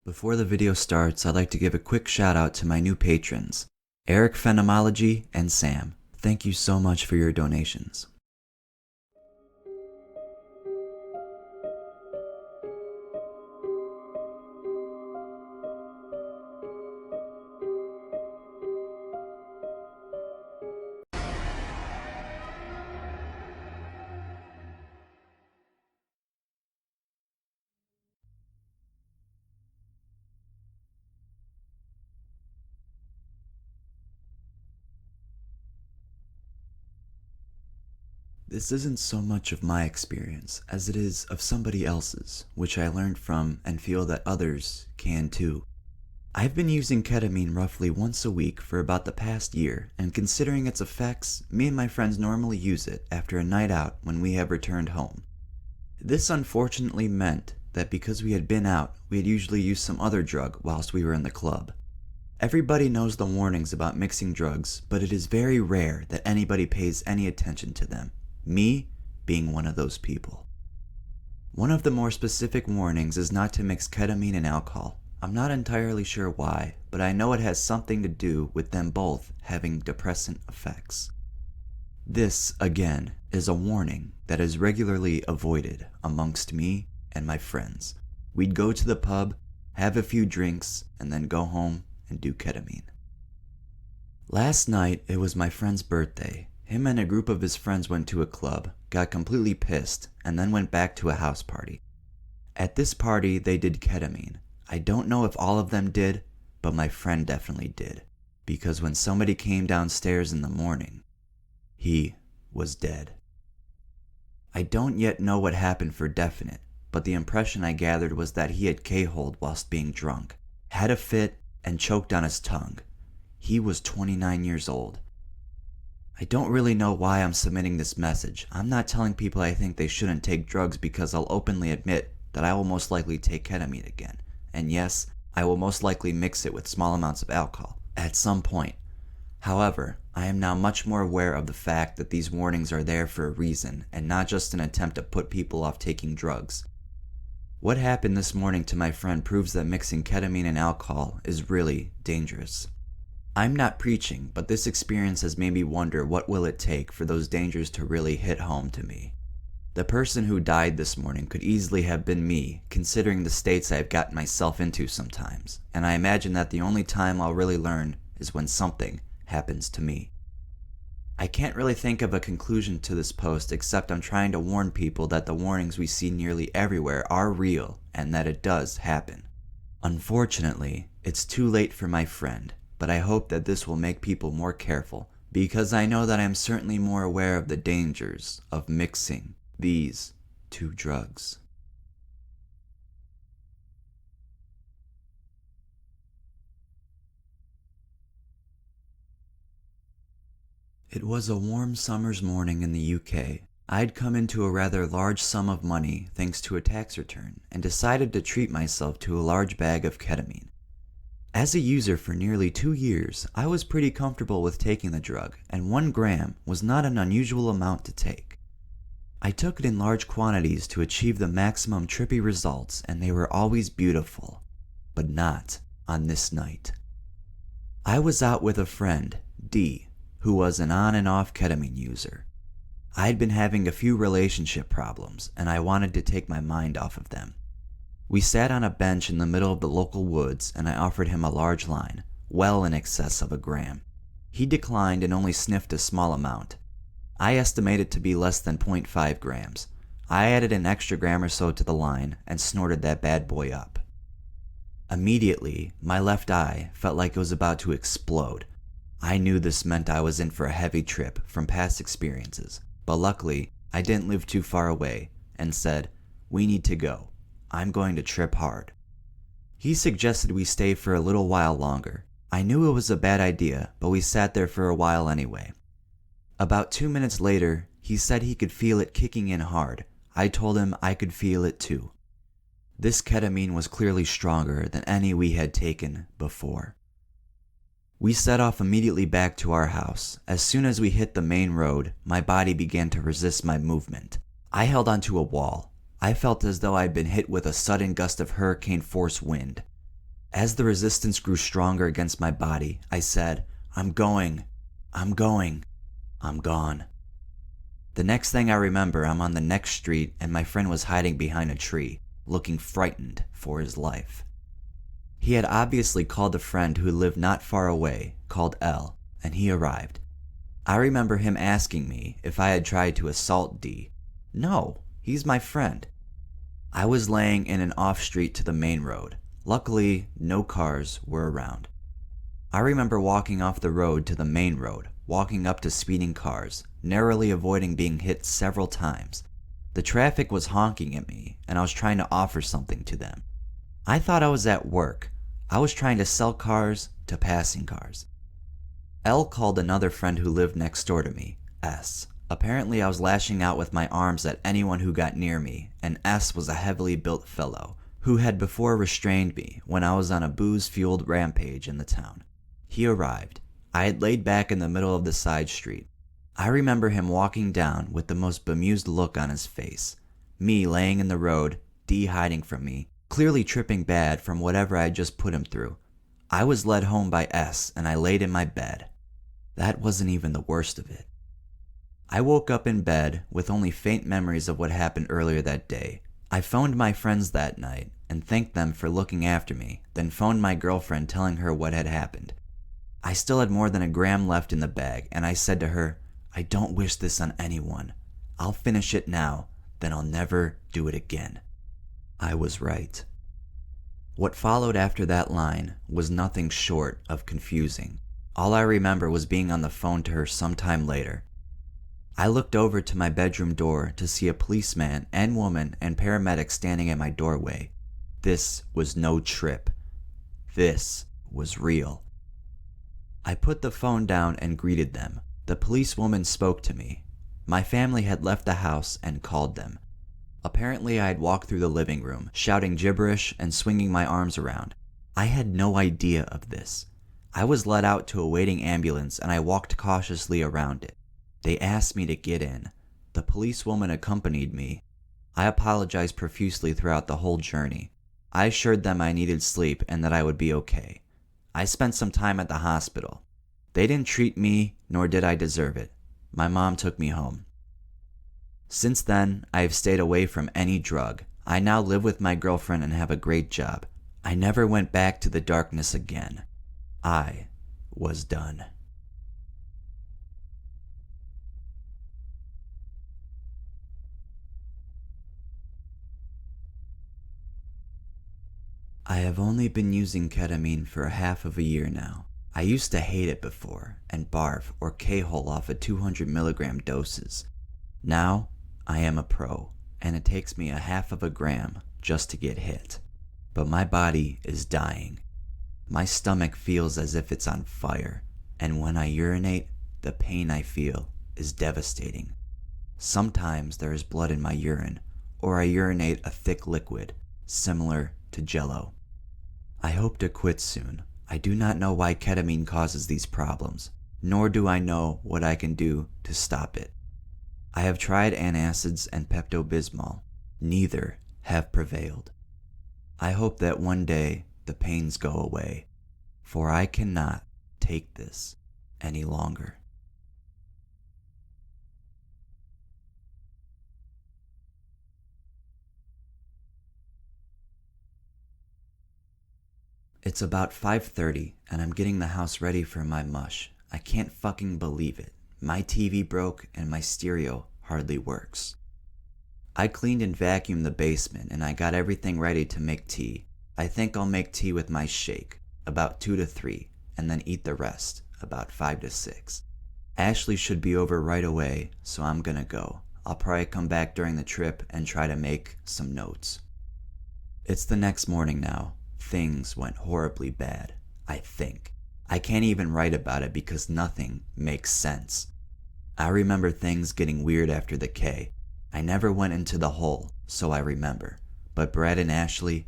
Before the video starts, I'd like to give a quick shout out to my new patrons, Eric Phenomenology and Sam. Thank you so much for your donations. This isn't so much of my experience as it is of somebody else's, which I learned from and feel that others can too. I've been using ketamine roughly once a week for about the past year, and considering its effects, me and my friends normally use it after a night out when we have returned home. This unfortunately meant that because we had been out, we had usually used some other drug whilst we were in the club. Everybody knows the warnings about mixing drugs, but it is very rare that anybody pays any attention to them. Me being one of those people. One of the more specific warnings is not to mix ketamine and alcohol. I'm not entirely sure why, but I know it has something to do with them both having depressant effects. This, again, is a warning that is regularly avoided amongst me and my friends. We'd go to the pub, have a few drinks, and then go home and do ketamine. Last night, it was my friend's birthday. Him and a group of his friends went to a club, got completely pissed, and then went back to a house party. At this party, they did ketamine. I don't know if all of them did, but my friend definitely did. Because when somebody came downstairs in the morning, he was dead. I don't yet know what happened for definite, but the impression I gathered was that he had K-holed whilst being drunk, had a fit, and choked on his tongue. He was 29 years old. I don't really know why I'm submitting this message. I'm not telling people I think they shouldn't take drugs because I'll openly admit that I will most likely take ketamine again. And yes, I will most likely mix it with small amounts of alcohol at some point. However, I am now much more aware of the fact that these warnings are there for a reason and not just an attempt to put people off taking drugs. What happened this morning to my friend proves that mixing ketamine and alcohol is really dangerous. I'm not preaching, but this experience has made me wonder what will it take for those dangers to really hit home to me. The person who died this morning could easily have been me, considering the states I've gotten myself into sometimes, and I imagine that the only time I'll really learn is when something happens to me. I can't really think of a conclusion to this post except I'm trying to warn people that the warnings we see nearly everywhere are real and that it does happen. Unfortunately, it's too late for my friend. But I hope that this will make people more careful, because I know that I am certainly more aware of the dangers of mixing these two drugs. It was a warm summer's morning in the UK. I'd come into a rather large sum of money thanks to a tax return, and decided to treat myself to a large bag of ketamine. As a user for nearly 2 years, I was pretty comfortable with taking the drug, and 1 gram was not an unusual amount to take. I took it in large quantities to achieve the maximum trippy results, and they were always beautiful, but not on this night. I was out with a friend, D, who was an on and off ketamine user. I'd been having a few relationship problems, and I wanted to take my mind off of them. We sat on a bench in the middle of the local woods and I offered him a large line, well in excess of 1 gram. He declined and only sniffed a small amount. I estimate it to be less than 0.5 grams. I added an extra gram or so to the line and snorted that bad boy up. Immediately, my left eye felt like it was about to explode. I knew this meant I was in for a heavy trip from past experiences, but luckily, I didn't live too far away and said, "We need to go. I'm going to trip hard." He suggested we stay for a little while longer. I knew it was a bad idea, but we sat there for a while anyway. About 2 minutes later, he said he could feel it kicking in hard. I told him I could feel it too. This ketamine was clearly stronger than any we had taken before. We set off immediately back to our house. As soon as we hit the main road, my body began to resist my movement. I held onto a wall. I felt as though I'd been hit with a sudden gust of hurricane force wind. As the resistance grew stronger against my body, I said, I'm going, I'm gone. The next thing I remember, I'm on the next street and my friend was hiding behind a tree, looking frightened for his life. He had obviously called a friend who lived not far away, called L, and he arrived. I remember him asking me if I had tried to assault D. No, he's my friend. I was laying in an off street to the main road. Luckily, no cars were around. I remember walking off the road to the main road, walking up to speeding cars, narrowly avoiding being hit several times. The traffic was honking at me, and I was trying to offer something to them. I thought I was at work. I was trying to sell cars to passing cars. L called another friend who lived next door to me, S. Apparently I was lashing out with my arms at anyone who got near me, and S was a heavily built fellow who had before restrained me when I was on a booze-fueled rampage in the town. He arrived. I had laid back in the middle of the side street. I remember him walking down with the most bemused look on his face. Me laying in the road, D hiding from me, clearly tripping bad from whatever I had just put him through. I was led home by S and I laid in my bed. That wasn't even the worst of it. I woke up in bed with only faint memories of what happened earlier that day. I phoned my friends that night and thanked them for looking after me, then phoned my girlfriend telling her what had happened. I still had more than a gram left in the bag, and I said to her, I don't wish this on anyone. I'll finish it now, then I'll never do it again. I was right. What followed after that line was nothing short of confusing. All I remember was being on the phone to her sometime later. I looked over to my bedroom door to see a policeman and woman and paramedics standing at my doorway. This was no trip. This was real. I put the phone down and greeted them. The policewoman spoke to me. My family had left the house and called them. Apparently I had walked through the living room, shouting gibberish and swinging my arms around. I had no idea of this. I was led out to a waiting ambulance and I walked cautiously around it. They asked me to get in. The policewoman accompanied me. I apologized profusely throughout the whole journey. I assured them I needed sleep and that I would be okay. I spent some time at the hospital. They didn't treat me, nor did I deserve it. My mom took me home. Since then, I have stayed away from any drug. I now live with my girlfriend and have a great job. I never went back to the darkness again. I was done. I have only been using ketamine for half of a year now. I used to hate it before and barf or K-hole off of 200 milligram doses. Now, I am a pro, and it takes me a half of a gram just to get hit. But my body is dying. My stomach feels as if it's on fire, and when I urinate, the pain I feel is devastating. Sometimes there is blood in my urine, or I urinate a thick liquid, similar to Jello. I hope to quit soon. I do not know why ketamine causes these problems, nor do I know what I can do to stop it. I have tried antacids and Pepto-Bismol. Neither have prevailed. I hope that one day the pains go away, for I cannot take this any longer. It's about 5:30 and I'm getting the house ready for my mush. I can't fucking believe it. My TV broke and my stereo hardly works. I cleaned and vacuumed the basement and I got everything ready to make tea. I think I'll make tea with my shake, about 2 to 3, and then eat the rest, about 5 to 6. Ashley should be over right away, so I'm gonna go. I'll probably come back during the trip and try to make some notes. It's the next morning now. Things went horribly bad, I think. I can't even write about it because nothing makes sense. I remember things getting weird after the K. I never went into the hole, so I remember. But Brad and Ashley,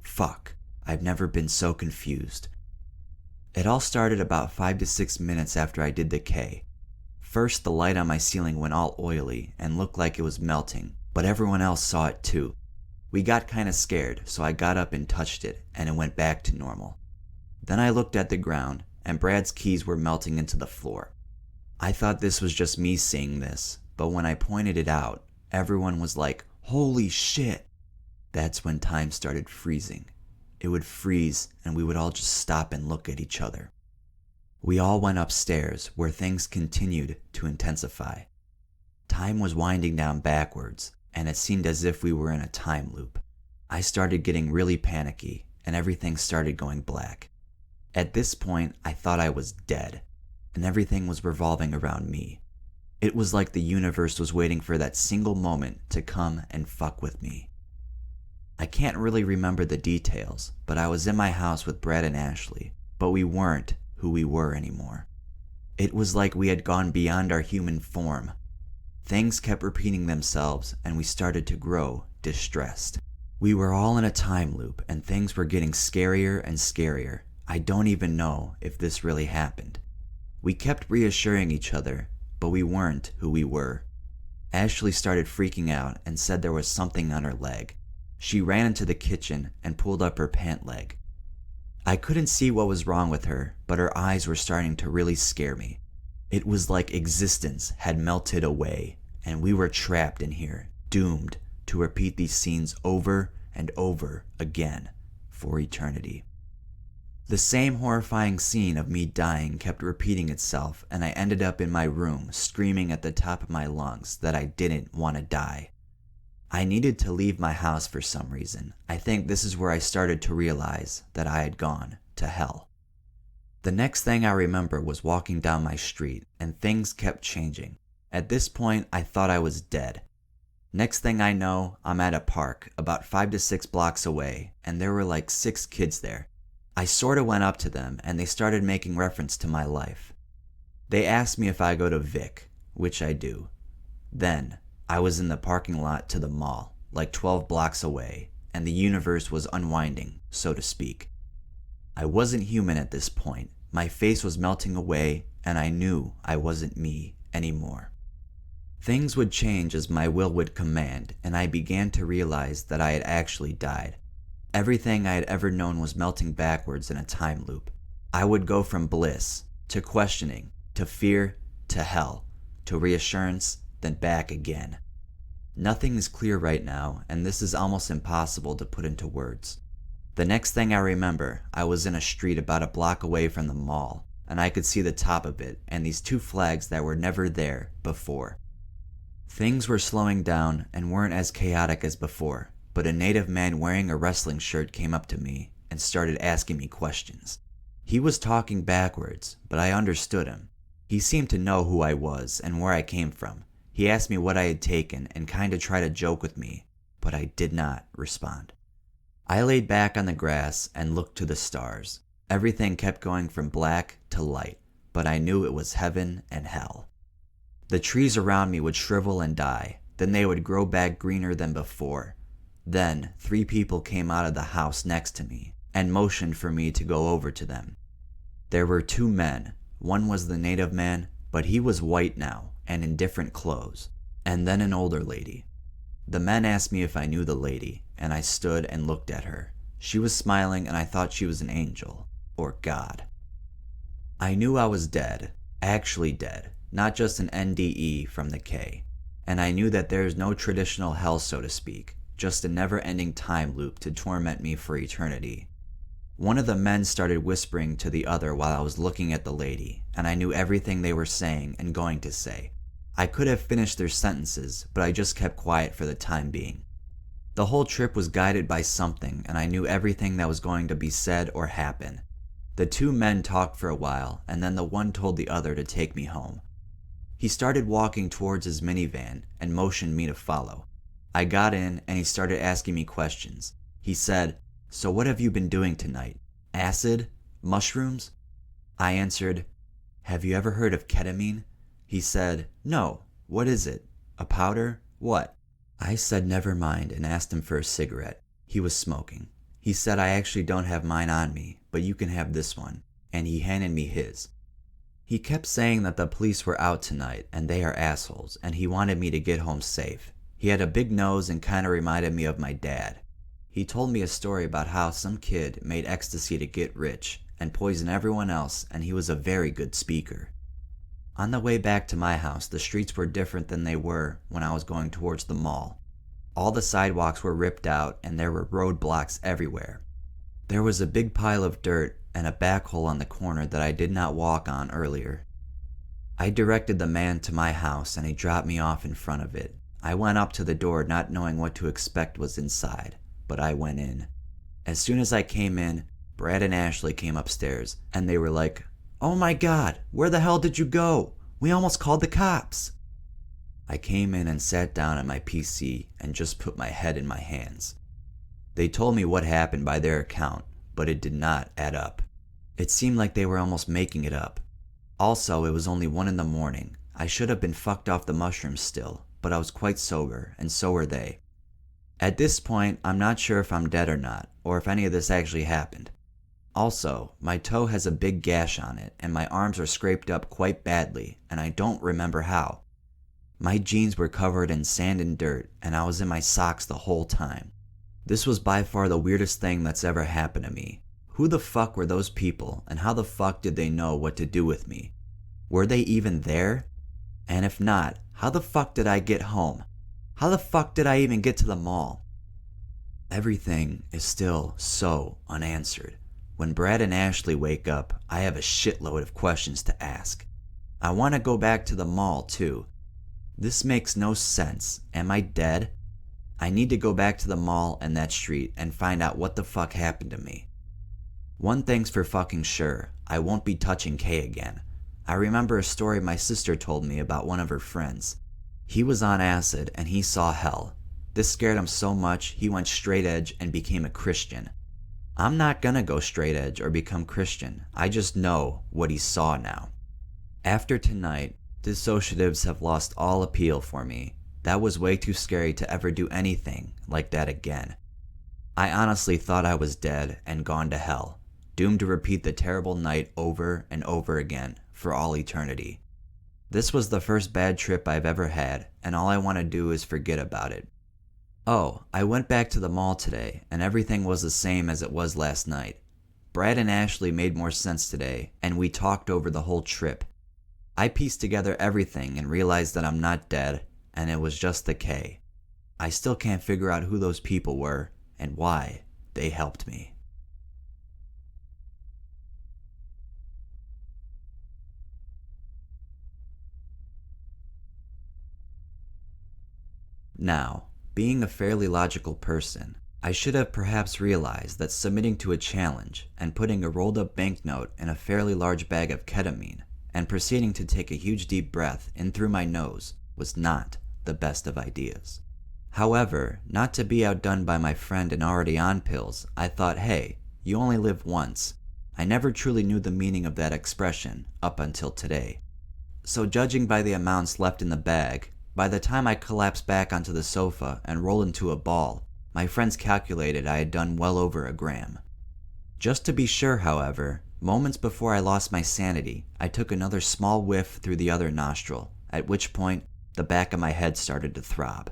fuck, I've never been so confused. It all started about 5 to 6 minutes after I did the K. First, the light on my ceiling went all oily and looked like it was melting, but everyone else saw it too. We got kinda scared, so I got up and touched it, and it went back to normal. Then I looked at the ground, and Brad's keys were melting into the floor. I thought this was just me seeing this, but when I pointed it out, everyone was like, "Holy shit!" That's when time started freezing. It would freeze, and we would all just stop and look at each other. We all went upstairs, where things continued to intensify. Time was winding down backwards, and it seemed as if we were in a time loop. I started getting really panicky, and everything started going black. At this point, I thought I was dead, and everything was revolving around me. It was like the universe was waiting for that single moment to come and fuck with me. I can't really remember the details, but I was in my house with Brad and Ashley, but we weren't who we were anymore. It was like we had gone beyond our human form. Things kept repeating themselves, and we started to grow distressed. We were all in a time loop, and things were getting scarier and scarier. I don't even know if this really happened. We kept reassuring each other, but we weren't who we were. Ashley started freaking out and said there was something on her leg. She ran into the kitchen and pulled up her pant leg. I couldn't see what was wrong with her, but her eyes were starting to really scare me. It was like existence had melted away, and we were trapped in here, doomed to repeat these scenes over and over again for eternity. The same horrifying scene of me dying kept repeating itself, and I ended up in my room screaming at the top of my lungs that I didn't want to die. I needed to leave my house for some reason. I think this is where I started to realize that I had gone to hell. The next thing I remember was walking down my street, and things kept changing. At this point, I thought I was dead. Next thing I know, I'm at a park about 5 to 6 blocks away, and there were like 6 kids there. I sorta went up to them, and they started making reference to my life. They asked me if I go to Vic, which I do. Then, I was in the parking lot to the mall, like 12 blocks away, and the universe was unwinding, so to speak. I wasn't human at this point. My face was melting away, and I knew I wasn't me anymore. Things would change as my will would command, and I began to realize that I had actually died. Everything I had ever known was melting backwards in a time loop. I would go from bliss, to questioning, to fear, to hell, to reassurance, then back again. Nothing is clear right now, and this is almost impossible to put into words. The next thing I remember, I was in a street about a block away from the mall, and I could see the top of it and these 2 flags that were never there before. Things were slowing down and weren't as chaotic as before, but a native man wearing a wrestling shirt came up to me and started asking me questions. He was talking backwards, but I understood him. He seemed to know who I was and where I came from. He asked me what I had taken and kinda tried to joke with me, but I did not respond. I laid back on the grass and looked to the stars. Everything kept going from black to light, but I knew it was heaven and hell. The trees around me would shrivel and die, then they would grow back greener than before. Then 3 people came out of the house next to me and motioned for me to go over to them. There were 2 men. One was the native man, but he was white now and in different clothes, and then an older lady. The men asked me if I knew the lady, and I stood and looked at her. She was smiling, and I thought she was an angel, or God. I knew I was dead, actually dead, not just an NDE from the K, and I knew that there is no traditional hell, so to speak, just a never-ending time loop to torment me for eternity. One of the men started whispering to the other while I was looking at the lady, and I knew everything they were saying and going to say. I could have finished their sentences, but I just kept quiet for the time being. The whole trip was guided by something, and I knew everything that was going to be said or happen. The 2 men talked for a while, and then the one told the other to take me home. He started walking towards his minivan and motioned me to follow. I got in, and he started asking me questions. He said, "So what have you been doing tonight? Acid? Mushrooms?" I answered, "Have you ever heard of ketamine?" He said, "No. What is it? A powder? What?" I said never mind and asked him for a cigarette. He was smoking. He said, "I actually don't have mine on me, but you can have this one," and he handed me his. He kept saying that the police were out tonight and they are assholes, and he wanted me to get home safe. He had a big nose and kinda reminded me of my dad. He told me a story about how some kid made ecstasy to get rich and poison everyone else, and he was a very good speaker. On the way back to my house, the streets were different than they were when I was going towards the mall. All the sidewalks were ripped out and there were roadblocks everywhere. There was a big pile of dirt and a back hole on the corner that I did not walk on earlier. I directed the man to my house and he dropped me off in front of it. I went up to the door not knowing what to expect was inside, but I went in. As soon as I came in, Brad and Ashley came upstairs and they were like, "Oh my God, where the hell did you go? We almost called the cops." I came in and sat down at my PC and just put my head in my hands. They told me what happened by their account, but it did not add up. It seemed like they were almost making it up. Also, it was only 1 a.m. I should have been fucked off the mushrooms still, but I was quite sober, and so were they. At this point, I'm not sure if I'm dead or not, or if any of this actually happened. Also, my toe has a big gash on it, and my arms are scraped up quite badly, and I don't remember how. My jeans were covered in sand and dirt, and I was in my socks the whole time. This was by far the weirdest thing that's ever happened to me. Who the fuck were those people, and how the fuck did they know what to do with me? Were they even there? And if not, how the fuck did I get home? How the fuck did I even get to the mall? Everything is still so unanswered. When Brad and Ashley wake up, I have a shitload of questions to ask. I want to go back to the mall too. This makes no sense. Am I dead? I need to go back to the mall and that street and find out what the fuck happened to me. One thing's for fucking sure, I won't be touching Kay again. I remember a story my sister told me about one of her friends. He was on acid and he saw hell. This scared him so much he went straight edge and became a Christian. I'm not gonna go straight edge or become Christian, I just know what he saw now. After tonight, dissociatives have lost all appeal for me. That was way too scary to ever do anything like that again. I honestly thought I was dead and gone to hell, doomed to repeat the terrible night over and over again for all eternity. This was the first bad trip I've ever had, and all I want to do is forget about it. Oh, I went back to the mall today, and everything was the same as it was last night. Brad and Ashley made more sense today, and we talked over the whole trip. I pieced together everything and realized that I'm not dead, and it was just the K. I still can't figure out who those people were, and why they helped me. Now, being a fairly logical person, I should have perhaps realized that submitting to a challenge and putting a rolled up banknote in a fairly large bag of ketamine and proceeding to take a huge deep breath in through my nose was not the best of ideas. However, not to be outdone by my friend and already on pills, I thought, hey, you only live once. I never truly knew the meaning of that expression up until today. So judging by the amounts left in the bag, by the time I collapsed back onto the sofa and rolled into a ball, my friends calculated I had done well over a gram. Just to be sure, however, moments before I lost my sanity, I took another small whiff through the other nostril, at which point the back of my head started to throb.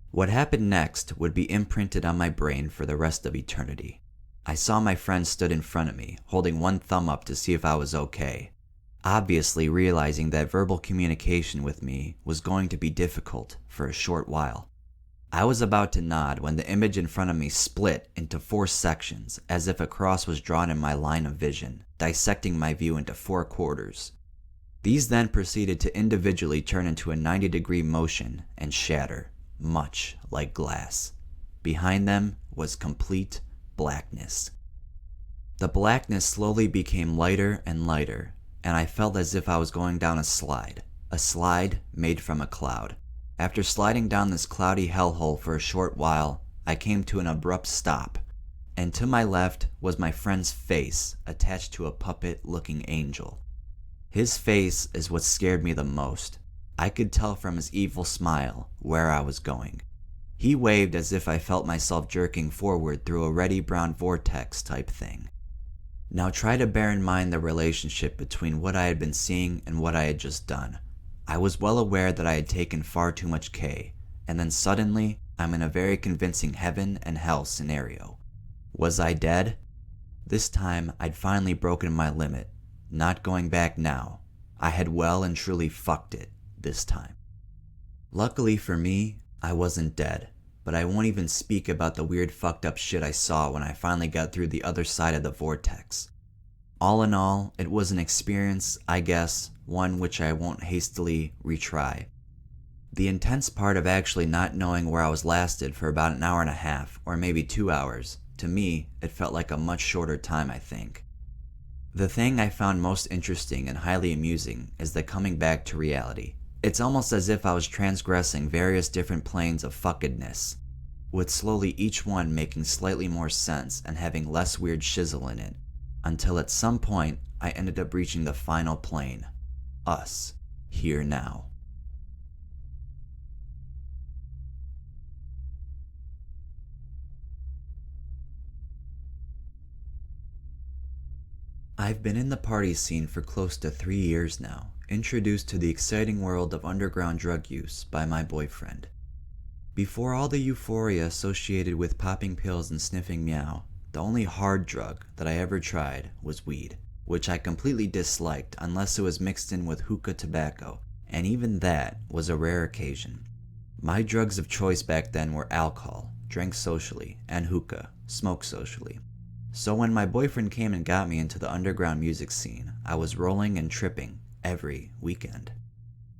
What happened next would be imprinted on my brain for the rest of eternity. I saw my friend stood in front of me, holding one thumb up to see if I was okay. Obviously realizing that verbal communication with me was going to be difficult for a short while. I was about to nod when the image in front of me split into 4 sections as if a cross was drawn in my line of vision, dissecting my view into 4 quarters. These then proceeded to individually turn into a 90-degree motion and shatter, much like glass. Behind them was complete blackness. The blackness slowly became lighter and lighter, and I felt as if I was going down a slide made from a cloud. After sliding down this cloudy hellhole for a short while, I came to an abrupt stop, and to my left was my friend's face attached to a puppet-looking angel. His face is what scared me the most. I could tell from his evil smile where I was going. He waved as if I felt myself jerking forward through a reddy brown vortex type thing. Now try to bear in mind the relationship between what I had been seeing and what I had just done. I was well aware that I had taken far too much K, and then suddenly I'm in a very convincing heaven and hell scenario. Was I dead? This time I'd finally broken my limit. Not going back now. I had well and truly fucked it this time. Luckily for me, I wasn't dead, but I won't even speak about the weird fucked up shit I saw when I finally got through the other side of the vortex. All in all, it was an experience, I guess, one which I won't hastily retry. The intense part of actually not knowing where I was lasted for about an hour and a half, or maybe 2 hours, to me, it felt like a much shorter time, I think. The thing I found most interesting and highly amusing is the coming back to reality. It's almost as if I was transgressing various different planes of fuckedness, with slowly each one making slightly more sense and having less weird shizzle in it, until at some point I ended up reaching the final plane. Us. Here now. I've been in the party scene for close to 3 years now, introduced to the exciting world of underground drug use by my boyfriend. Before all the euphoria associated with popping pills and sniffing meow, the only hard drug that I ever tried was weed, which I completely disliked unless it was mixed in with hookah tobacco, and even that was a rare occasion. My drugs of choice back then were alcohol, drank socially, and hookah, smoked socially. So when my boyfriend came and got me into the underground music scene, I was rolling and tripping every weekend.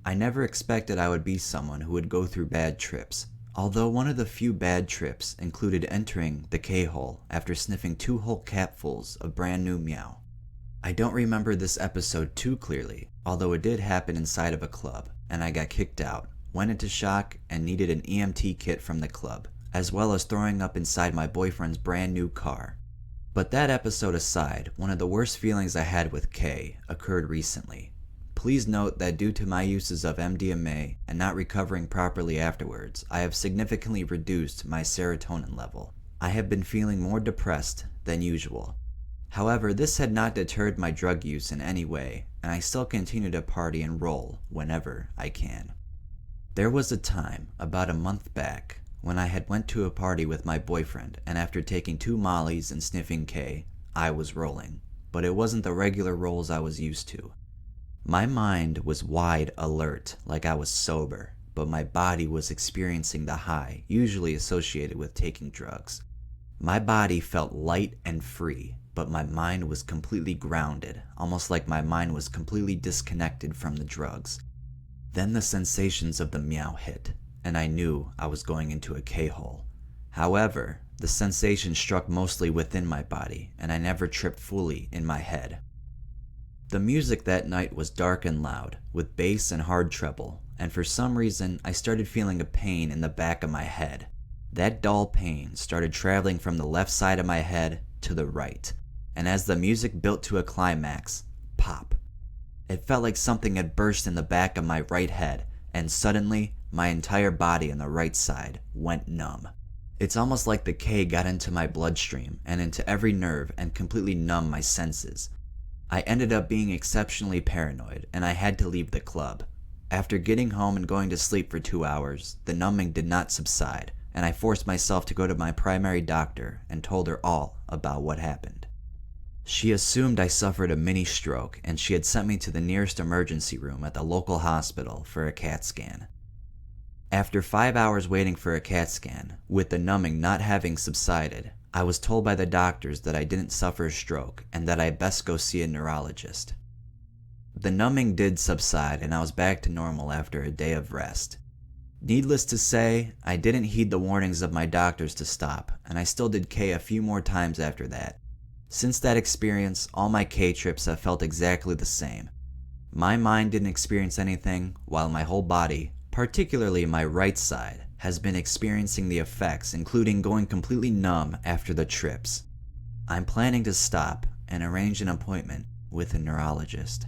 I never expected I would be someone who would go through bad trips, although one of the few bad trips included entering the K-hole after sniffing 2 whole capfuls of brand new meow. I don't remember this episode too clearly, although it did happen inside of a club, and I got kicked out, went into shock, and needed an EMT kit from the club, as well as throwing up inside my boyfriend's brand new car. But that episode aside, one of the worst feelings I had with K occurred recently. Please note that due to my uses of MDMA and not recovering properly afterwards, I have significantly reduced my serotonin level. I have been feeling more depressed than usual. However, this had not deterred my drug use in any way, and I still continue to party and roll whenever I can. There was a time, about a month back, when I had went to a party with my boyfriend, and after taking 2 mollies and sniffing K, I was rolling. But it wasn't the regular rolls I was used to. My mind was wide alert, like I was sober, but my body was experiencing the high usually associated with taking drugs. My body felt light and free, but my mind was completely grounded, almost like my mind was completely disconnected from the drugs. Then the sensations of the meow hit, and I knew I was going into a K-hole. However, the sensation struck mostly within my body, and I never tripped fully in my head. The music that night was dark and loud, with bass and hard treble, and for some reason I started feeling a pain in the back of my head. That dull pain started traveling from the left side of my head to the right, and as the music built to a climax, pop. It felt like something had burst in the back of my right head, and suddenly, my entire body on the right side went numb. It's almost like the K got into my bloodstream and into every nerve and completely numbed my senses. I ended up being exceptionally paranoid, and I had to leave the club. After getting home and going to sleep for 2 hours, the numbing did not subside, and I forced myself to go to my primary doctor and told her all about what happened. She assumed I suffered a mini stroke, and she had sent me to the nearest emergency room at the local hospital for a CAT scan. After 5 hours waiting for a CAT scan, with the numbing not having subsided, I was told by the doctors that I didn't suffer a stroke and that I best go see a neurologist. The numbing did subside and I was back to normal after a day of rest. Needless to say, I didn't heed the warnings of my doctors to stop, and I still did K a few more times after that. Since that experience, all my K trips have felt exactly the same. My mind didn't experience anything, while my whole body, particularly my right side, has been experiencing the effects, including going completely numb after the trips. I'm planning to stop and arrange an appointment with a neurologist.